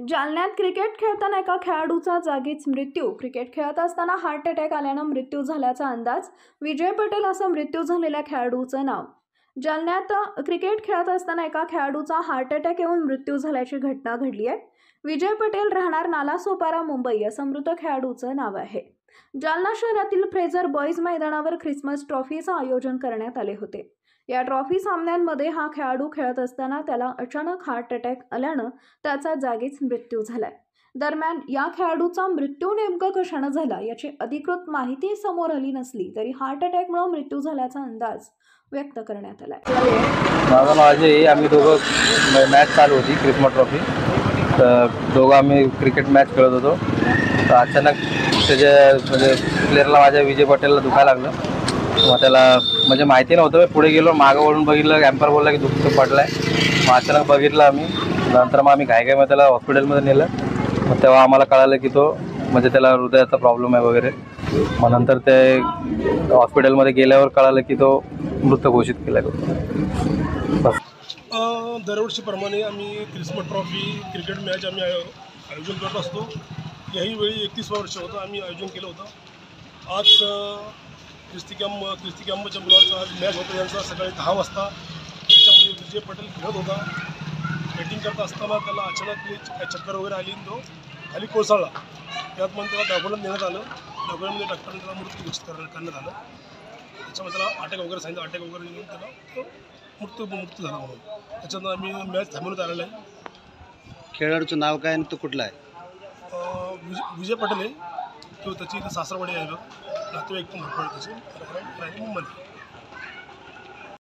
जालन्यात क्रिकेट खेळताना एका खेळाडूचा जागीच मृत्यू. क्रिकेट खेळत असताना हार्ट अटॅक आल्यानं मृत्यू झाल्याचा अंदाज. विजय पटेल असं मृत्यू झालेल्या खेळाडूचं नाव. जालन्यात क्रिकेट खेळत असताना एका खेळाडूचा हार्ट अटॅक येऊन मृत्यू झाल्याची घटना घडली आहे. विजय पटेल राहणार नालासोपारा, मुंबई असं मृत खेळाडूचं नाव आहे. जालना शहरातील फ्रेझर बॉईज मैदानावर ख्रिसमस ट्रॉफीचं आयोजन करण्यात आले होते. या ट्रॉफी सामन्यांमध्ये हा खेळाडू खेळत असताना त्याला अचानक हार्ट अटॅक आल्यानं त्याचा जागीच मृत्यू झालाय. दरम्यान या खेळाडूचा मृत्यू नेमकं कशानं झाला याची अधिकृत माहिती समोर आली नसली तरी हार्ट अटॅकमुळे मृत्यू झाल्याचा अंदाज व्यक्त करण्यात आलाय. माझं नाव अजय आहे. आम्ही दोघं मॅच चालू होती क्रिसमस ट्रॉफी, तर दोघं आम्ही क्रिकेट मॅच खेळत होतो. तर अचानक त्याच्या म्हणजे प्लेअरला माझ्या विजय पटेलला दुखायला लागलं. मग त्याला म्हणजे माहिती नव्हतं. पुढे गेलो, मागं वळून बघितलं, कॅम्पर बोलला की दुःख पडला आहे. मग अचानक बघितलं आम्ही. नंतर मग आम्ही घाईघाईमध्ये त्याला हॉस्पिटलमध्ये नेलं. मग तेव्हा आम्हाला कळालं की तो म्हणजे त्याला हृदयाचा प्रॉब्लेम आहे वगैरे. मग नंतर ते हॉस्पिटलमध्ये गेल्यावर कळालं की तो मृत घोषित केला बस. दरवर्षीप्रमाणे आम्ही क्रिसमस ट्रॉफी क्रिकेट मॅच आम्ही आयोजन करत असतो. याही वेळी 31 वर्ष होतं आम्ही आयोजन केलं होतं. आज ख्रिस्ती कॅम्पच्या मुलाचा आज मॅच होता यांचा सकाळी 10 वाजता. त्याच्यामध्ये विजय पटेल खेळत होता. बॅटिंग करत असताना त्याला अचानक चक्कर वगैरे आली, तो खाली कोसळला. त्यात मग त्याला दाखवण्यात नेण्यात आलं. दाखवण्यामध्ये डॉक्टरांनी त्याला मृत्यू घोषित करण्यात आलं. त्याच्यामध्ये त्याला अटॅक वगैरे सांगितलं. अटॅक वगैरे येऊन त्याला मृत्यू झाला म्हणून. त्याच्यानं आम्ही मॅच थांबवण्यात आलेला आहे. खेळाडूचं नाव काय आणि तो कुठला आहे? विजय पटेल आहे. तो त्याची सासरवाडी आहे. नातेवाईक पण भरपूर त्याचे मुंबई.